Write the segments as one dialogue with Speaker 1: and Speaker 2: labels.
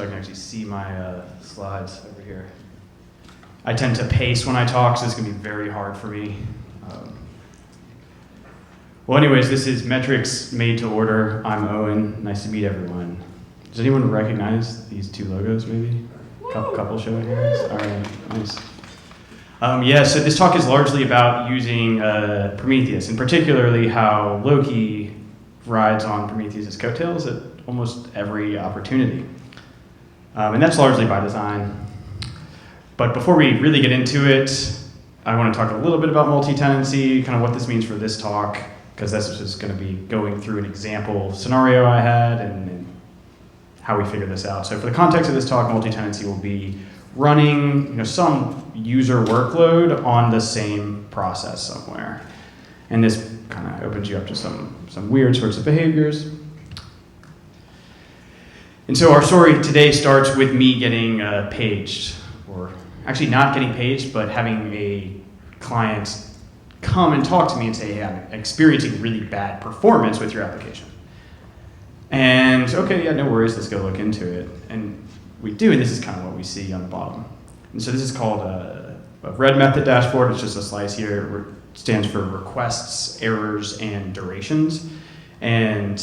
Speaker 1: so I can actually see my slides over here. I tend to pace when I talk, so this is going to be very hard for me. Well, anyways, this is Metrics Made to Order. I'm Owen. Nice to meet everyone. Does anyone recognize these two logos, maybe? Couple show of hands. All right, nice. Yeah, so this talk is largely about using Prometheus, and particularly how Loki rides on Prometheus' coattails at almost every opportunity. And that's largely by design. But before we really get into it, I want to talk a little bit about multi-tenancy, kind of what this means for this talk, because this is just going to be going through an example scenario I had and how we figure this out. So for the context of this talk, multi-tenancy will be running some user workload on the same process somewhere. And this kind of opens you up to some weird sorts of behaviors. And so our story today starts with me getting paged, or actually not getting paged, but having a client come and talk to me and say, hey, I'm experiencing really bad performance with your application. And okay, yeah, no worries, let's go look into it. And we do, and this is kind of what we see on the bottom. And so this is called a red method dashboard. It's just a slice here. It stands for requests, errors, and durations. And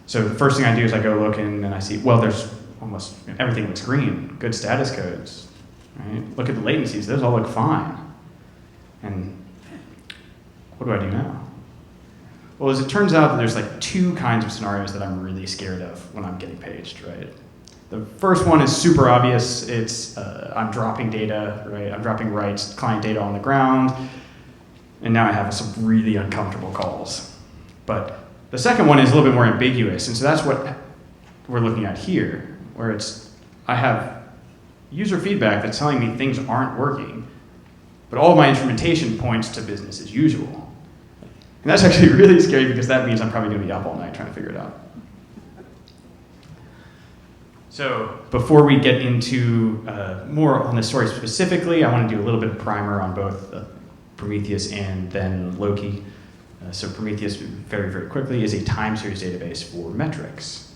Speaker 1: so the first thing I do is I go look and I see, well, there's almost everything looks green, good status codes. Right? Look at the latencies, those all look fine. And what do I do now? Well, as it turns out, there's like two kinds of scenarios that I'm really scared of when I'm getting paged, right? The first one is super obvious. It's I'm dropping data, right? I'm dropping writes, client data on the ground, and now I have some really uncomfortable calls. But the second one is a little bit more ambiguous, and so that's what we're looking at here, where I have user feedback that's telling me things aren't working, but all of my instrumentation points to business as usual. And that's actually really scary because that means I'm probably going to be up all night trying to figure it out. So before we get into more on the story specifically, I want to do a little bit of primer on both Prometheus and then Loki. So Prometheus, very, very quickly, is a time series database for metrics.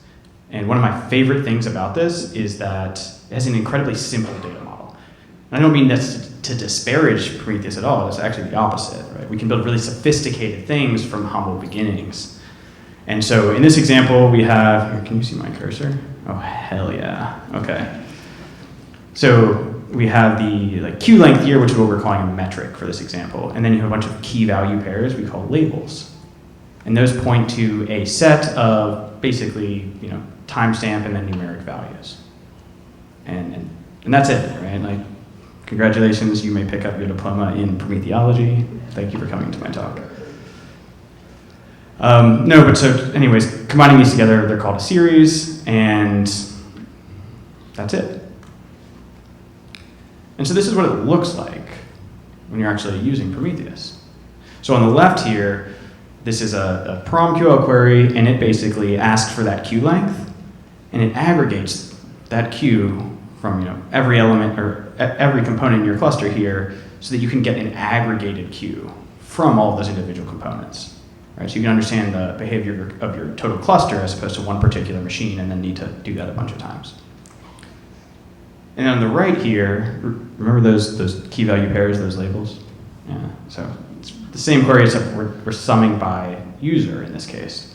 Speaker 1: And one of my favorite things about this is that it has an incredibly simple data model. And I don't mean that's to disparage Prometheus at all. It's actually the opposite, right? We can build really sophisticated things from humble beginnings. And so in this example, we have, here, can you see my cursor? Oh, hell yeah, okay. So we have the queue length here, which is what we're calling a metric for this example. And then you have a bunch of key value pairs we call labels. And those point to a set of basically, timestamp and then numeric values. And that's it, right? Congratulations, you may pick up your diploma in Prometheology. Thank you for coming to my talk. So anyways, combining these together, they're called a series, and that's it. And so this is what it looks like when you're actually using Prometheus. So on the left here, this is a PromQL query, and it basically asks for that queue length, and it aggregates that queue from every element or every component in your cluster here so that you can get an aggregated queue from all of those individual components. Right? So you can understand the behavior of your total cluster as opposed to one particular machine and then need to do that a bunch of times. And on the right here, remember those key value pairs, those labels? Yeah, so it's the same query except we're summing by user in this case.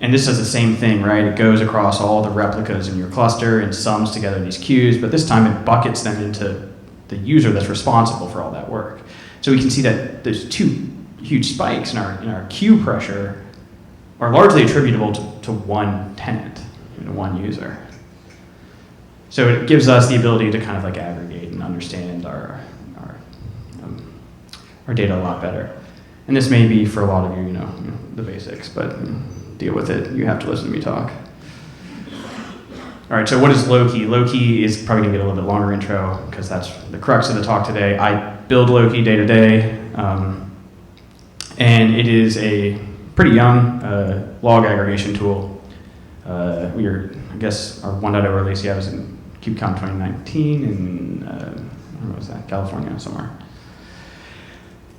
Speaker 1: And this does the same thing, right? It goes across all the replicas in your cluster and sums together these queues, but this time it buckets them into the user that's responsible for all that work. So we can see that there's two huge spikes in our queue pressure are largely attributable to one tenant, one user. So it gives us the ability to kind of aggregate and understand our data a lot better. And this may be for a lot of you, the basics, but deal with it. You have to listen to me talk. All right, so what is Loki? Loki is probably going to get a little bit longer intro because that's the crux of the talk today. I build Loki day to day, and it is a pretty young log aggregation tool. Our 1.0 release was in KubeCon 2019 in, where was that, California somewhere.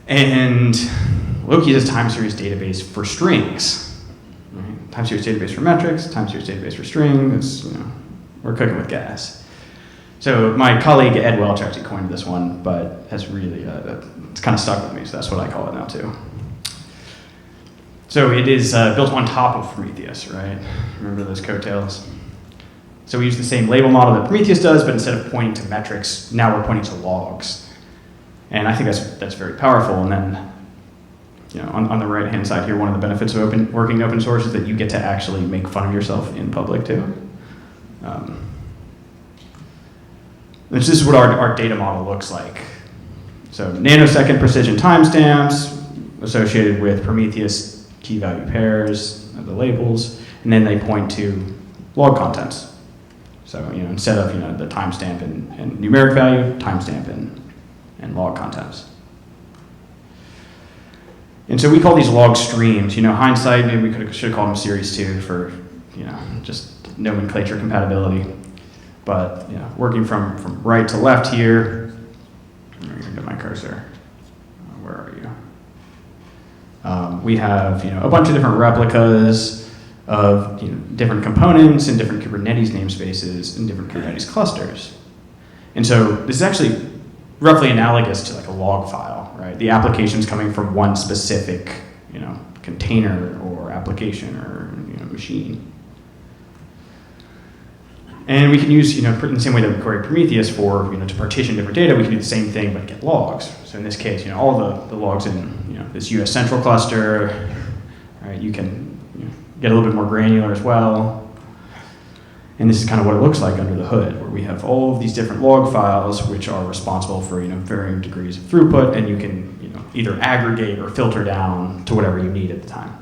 Speaker 1: And Loki is a time series database for strings. Right? Time series database for metrics, time series database for strings. It's we're cooking with gas. So my colleague Ed Welch actually coined this one, but has really, it's kind of stuck with me, so that's what I call it now too. So it is built on top of Prometheus, right? Remember those coattails? So we use the same label model that Prometheus does, but instead of pointing to metrics, now we're pointing to logs. And I think that's very powerful. And then, on the right-hand side here, one of the benefits of working open source is that you get to actually make fun of yourself in public too. This is what our data model looks like. So nanosecond precision timestamps associated with Prometheus key value pairs, the labels, and then they point to log contents. So instead of the timestamp and numeric value, timestamp and log contents. And so we call these log streams. Hindsight, maybe we should have called them series 2 for just nomenclature compatibility. But working from right to left here, I'm going to get my cursor. Where are you? We have a bunch of different replicas of different components and different Kubernetes namespaces and different Kubernetes clusters. And so this is actually roughly analogous to like a log file, right? The application's coming from one specific container or application or machine. And we can use, in the same way that we query Prometheus for, to partition different data, we can do the same thing but get logs. So in this case, all the logs in, this US central cluster, right? You can get a little bit more granular as well. And this is kind of what it looks like under the hood, where we have all of these different log files which are responsible for, varying degrees of throughput, and you can, either aggregate or filter down to whatever you need at the time.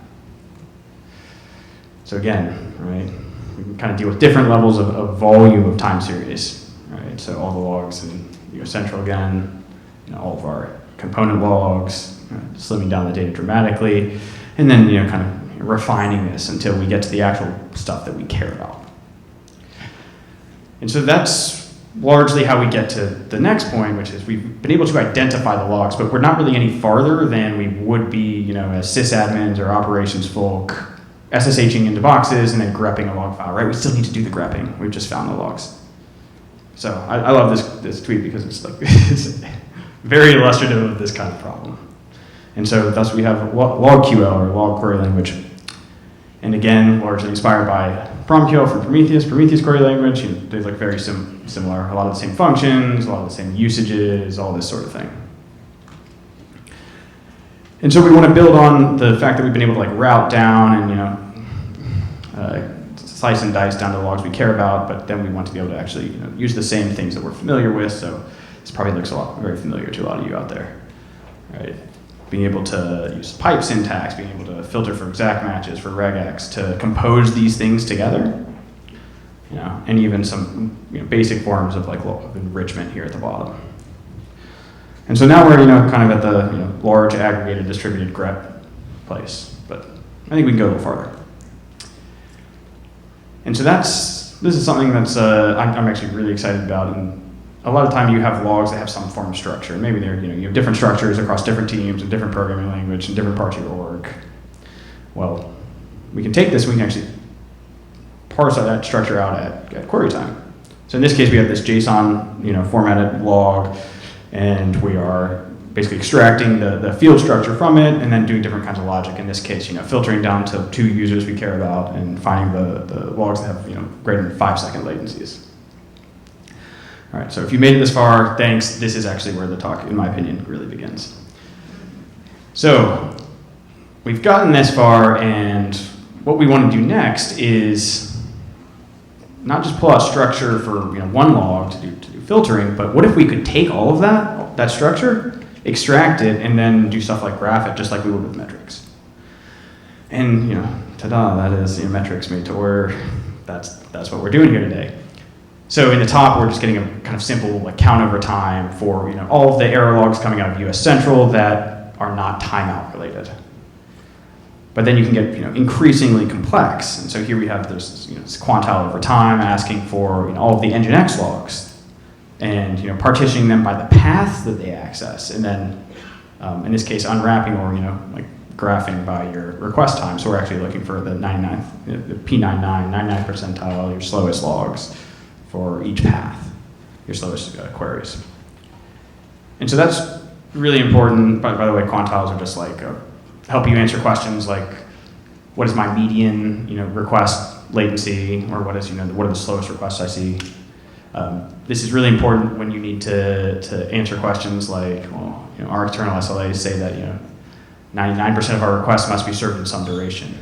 Speaker 1: So again, right? We can kind of deal with different levels of volume of time series, right? So all the logs in US Central again, all of our component logs, slimming down the data dramatically, and then kind of refining this until we get to the actual stuff that we care about. And so that's largely how we get to the next point, which is we've been able to identify the logs, but we're not really any farther than we would be, as sysadmins or operations folk, SSHing into boxes and then grepping a log file, right? We still need to do the grepping. We've just found the logs. So I love this tweet because it's it's very illustrative of this kind of problem. And so thus we have LogQL, or log query language. And again, largely inspired by PromQL from Prometheus query language. They look very similar. A lot of the same functions, a lot of the same usages, all this sort of thing. And so we want to build on the fact that we've been able to route down and slice and dice down to the logs we care about, but then we want to be able to actually use the same things that we're familiar with. So this probably looks very familiar to a lot of you out there, right? Being able to use pipe syntax, being able to filter for exact matches, for regex, to compose these things together, and even some basic forms of of enrichment here at the bottom. And so now we're kind of at the large aggregated distributed grep place, but I think we can go a little farther. And so this is something that's I'm actually really excited about. And a lot of time you have logs that have some form of structure. Maybe they're, you have different structures across different teams and different programming language and different parts of your org. Well, we can take this, we can actually parse that structure out at query time. So in this case, we have this JSON, formatted log, and we are basically extracting the field structure from it and then doing different kinds of logic. In this case, filtering down to 2 users we care about and finding the logs that have, greater than 5-second latencies. All right, so if you made it this far, thanks. This is actually where the talk, in my opinion, really begins. So we've gotten this far, and what we want to do next is not just pull out structure for one log to do filtering, but what if we could take all of that structure, extract it, and then do stuff like graph it, just like we would with metrics. And ta-da, that is metrics made to order. That's what we're doing here today. So in the top, we're just getting a kind of simple count over time for all of the error logs coming out of US Central that are not timeout related. But then you can get increasingly complex. And so here we have this quantile over time asking for all of the Nginx logs and partitioning them by the path that they access, and then in this case unwrapping or graphing by your request time. So we're actually looking for the 99th, the P99, 99th percentile, your slowest logs. for each path, your slowest queries. And so that's really important. By the way, quantiles are just like help you answer questions like, what is my median, request latency, or what is, what are the slowest requests I see? This is really important when you need to answer questions like, well, our external SLAs say that 99% of our requests must be served in some duration.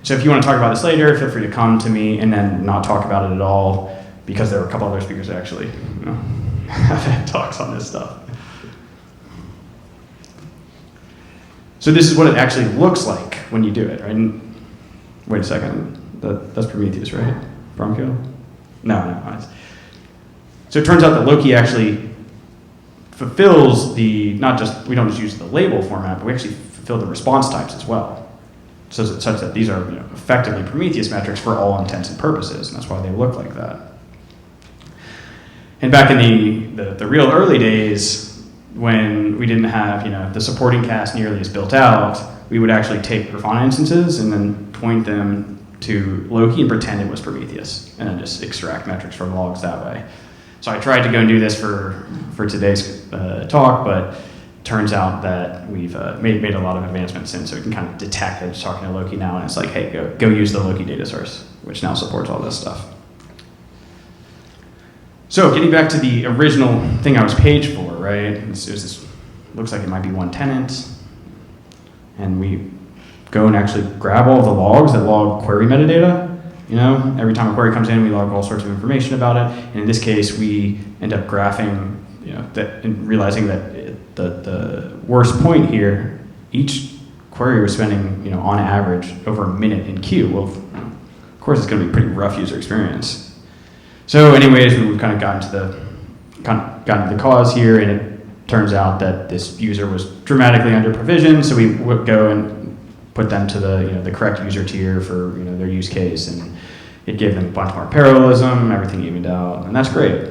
Speaker 1: So if you want to talk about this later, feel free to come to me and then not talk about it at all, because there are a couple other speakers that actually have had talks on this stuff. So this is what it actually looks like when you do it, right? And wait a second, that's Prometheus, right? Bronchial? No. So it turns out that Loki actually fulfills we don't just use the label format, but we actually fulfill the response types as well. So such that these are effectively Prometheus metrics for all intents and purposes, and that's why they look like that. And back in the real early days, when we didn't have the supporting cast nearly as built out, we would actually take Grafana instances and then point them to Loki and pretend it was Prometheus, and then just extract metrics from logs that way. So I tried to go and do this for today's talk, but turns out that we've made a lot of advancements since, so we can kind of detect that it's talking to Loki now, and it's like, hey, go use the Loki data source, which now supports all this stuff. So getting back to the original thing I was paged for, right? This looks like it might be one tenant, and we go and actually grab all the logs that log query metadata. Every time a query comes in, we log all sorts of information about it. And in this case, we end up graphing, that and realizing that the worst point here, each query was spending, on average, over a minute in queue. Well, of course, it's going to be a pretty rough user experience. So, anyways, we've kind of gotten to the cause here, and it turns out that this user was dramatically under provisioned. So we would go and put them to the correct user tier for their use case, and it gave them a bunch more parallelism, everything evened out, and that's great.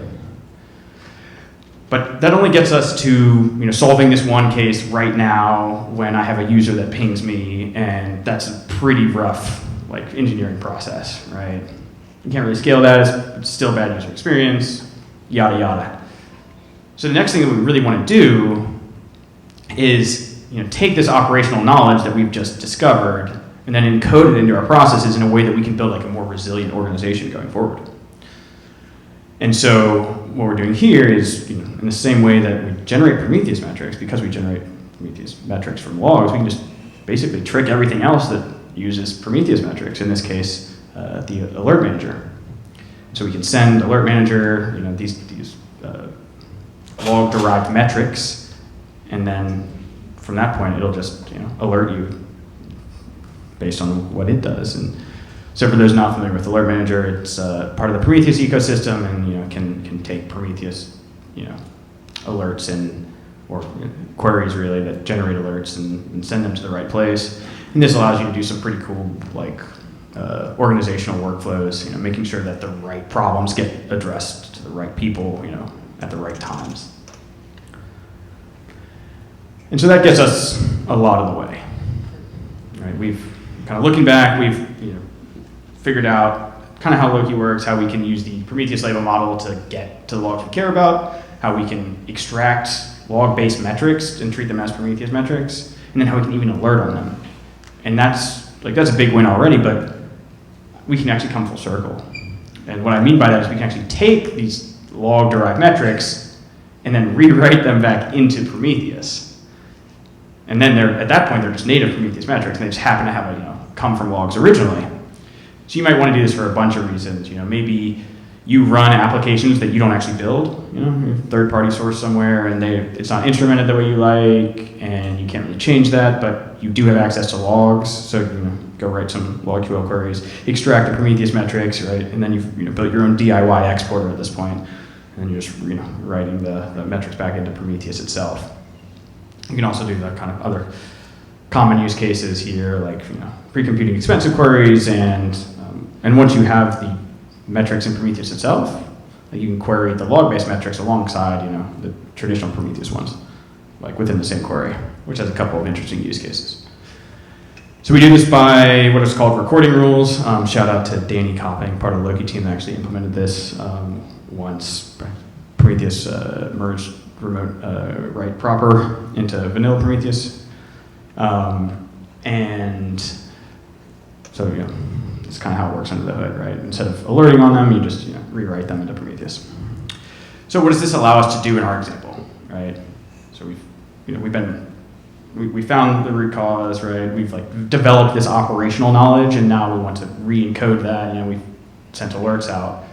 Speaker 1: But that only gets us to solving this one case right now when I have a user that pings me, and that's a pretty rough engineering process, right? You can't really scale that, it's still bad user experience, yada yada. So the next thing that we really want to do is take this operational knowledge that we've just discovered and then encode it into our processes in a way that we can build a more resilient organization going forward. And so what we're doing here is, in the same way that we generate Prometheus metrics, because we generate Prometheus metrics from logs, we can just basically trick everything else that uses Prometheus metrics, in this case, the alert manager. So we can send alert manager, these log-derived metrics, and then from that point, it'll just alert you based on what it does. And so for those not familiar with Alert Manager, it's part of the Prometheus ecosystem, and can take Prometheus alerts or queries really that generate alerts and send them to the right place. And this allows you to do some pretty cool organizational workflows, making sure that the right problems get addressed to the right people, at the right times. And so that gets us a lot of the way. Right? We've kind of looking back, we've figured out kind of how Loki works, how we can use the Prometheus label model to get to the logs we care about, how we can extract log-based metrics and treat them as Prometheus metrics, and then how we can even alert on them. And that's a big win already, but we can actually come full circle. And what I mean by that is we can actually take these log-derived metrics and then rewrite them back into Prometheus. And then at that point, they're just native Prometheus metrics, and they just happen to have come from logs originally. So you might want to do this for a bunch of reasons. Maybe you run applications that you don't actually build. Your third-party source somewhere, and it's not instrumented the way you like, and you can't really change that, but you do have access to logs, so go write some logql queries, extract the Prometheus metrics, right? And then you've built your own DIY exporter at this point, and then you're just writing the metrics back into Prometheus itself. You can also do the kind of other common use cases here, like pre-computing expensive queries, and once you have the metrics in Prometheus itself, you can query the log-based metrics alongside the traditional Prometheus ones, within the same query, which has a couple of interesting use cases. So we do this by what is called recording rules. Shout out to Danny Copping, part of the Loki team that actually implemented this once Prometheus merged remote write proper into vanilla Prometheus. And so, it's kind of how it works under the hood, right? Instead of alerting on them, you just rewrite them into Prometheus. So what does this allow us to do in our example, right? So we found the root cause, right? We've developed this operational knowledge, and now we want to re-encode that. We've sent alerts out.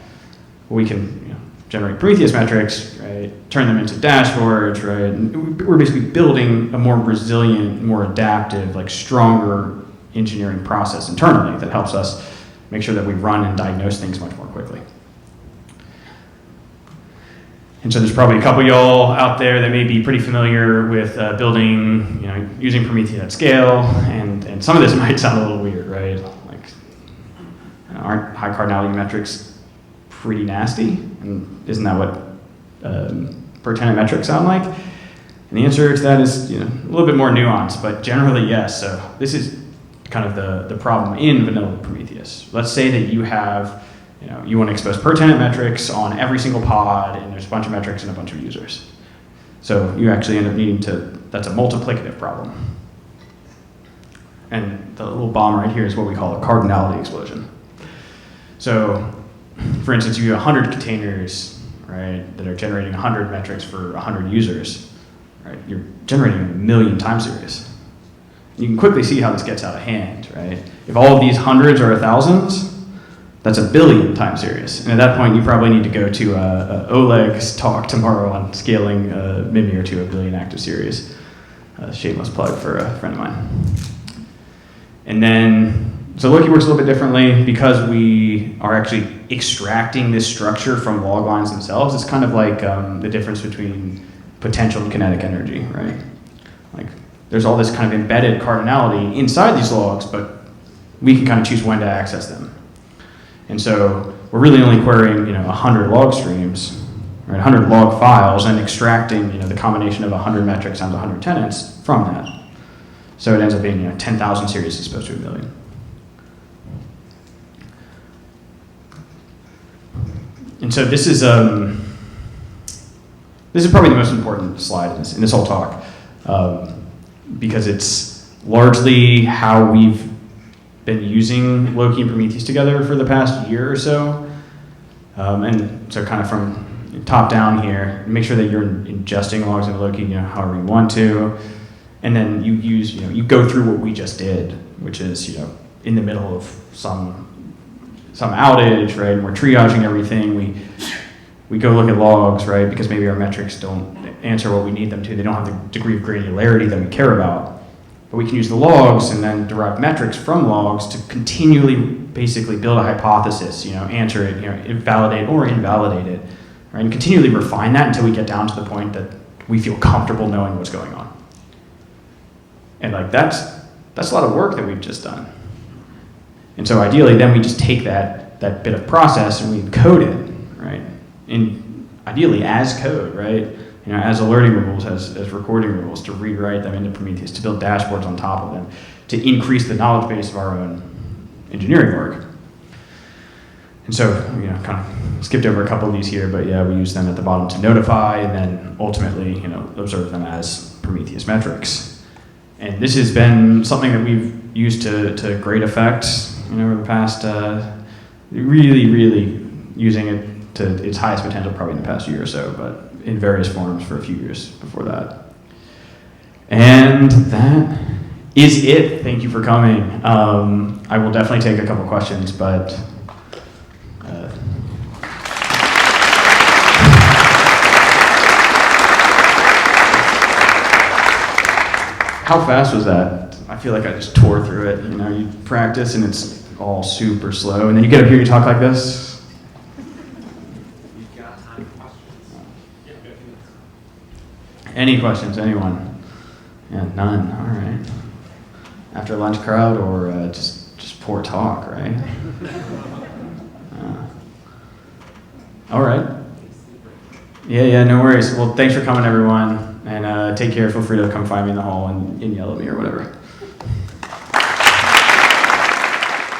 Speaker 1: We can generate Prometheus metrics, right? Turn them into dashboards, right? And we're basically building a more resilient, more adaptive, stronger engineering process internally that helps us make sure that we run and diagnose things much more quickly. And so there's probably a couple of y'all out there that may be pretty familiar with building, using Prometheus at scale, and some of this might sound a little weird, right? Aren't high cardinality metrics pretty nasty? And isn't that what per tenant metrics sound like? And the answer to that is a little bit more nuanced, but generally yes. So this is kind of the problem in vanilla Prometheus. Let's say that you have you want to expose per tenant metrics on every single pod, and there's a bunch of metrics and a bunch of users. So you actually end up needing that's a multiplicative problem. And the little bomb right here is what we call a cardinality explosion. So, for instance, you have 100 containers, right, that are generating 100 metrics for 100 users, right? You're generating a million time series. You can quickly see how this gets out of hand, right? If all of these hundreds are thousands, that's a billion time series. And at that point, you probably need to go to Oleg's talk tomorrow on scaling Mimir to a billion active series. Shameless plug for a friend of mine. And then, so Loki works a little bit differently because we are actually extracting this structure from log lines themselves. It's kind of like the difference between potential and kinetic energy, right? There's all this kind of embedded cardinality inside these logs, but we can kind of choose when to access them. And so we're really only querying 100 log streams, right, 100 log files, and extracting the combination of 100 metrics times 100 tenants from that. So it ends up being 10,000 series as opposed to a million. And so this is probably the most important slide in this whole talk, because it's largely how we've been using Loki and Prometheus together for the past year or so. And so kind of from top down here, make sure that you're ingesting logs into Loki, however you want to. And then you use, you go through what we just did, which is, in the middle of some outage, right? And we're triaging everything. We go look at logs, right? Because maybe our metrics don't answer what we need them to. They don't have the degree of granularity that we care about. But we can use the logs and then derive metrics from logs to continually basically build a hypothesis, answer it, validate or invalidate it, right? And continually refine that until we get down to the point that we feel comfortable knowing what's going on. And that's a lot of work that we've just done. And so ideally then we just take that bit of process and we encode it, right? And ideally as code, right? As alerting rules, as recording rules, to rewrite them into Prometheus, to build dashboards on top of them, to increase the knowledge base of our own engineering work. And so, kind of skipped over a couple of these here, but yeah, we use them at the bottom to notify, and then ultimately, observe them as Prometheus metrics. And this has been something that we've used to great effect, over the past, really, really using it to its highest potential probably in the past year or so, but in various forms for a few years before that. And that is it. Thank you for coming. I will definitely take a couple questions, but how fast was that? I feel like I just tore through it. You practice and it's all super slow, and then you get up here and you talk like this. Any questions, anyone? Yeah, none, all right. After lunch crowd or just poor talk, right? All right. Yeah, no worries. Well, thanks for coming, everyone. And take care. Feel free to come find me in the hall and yell at me or whatever.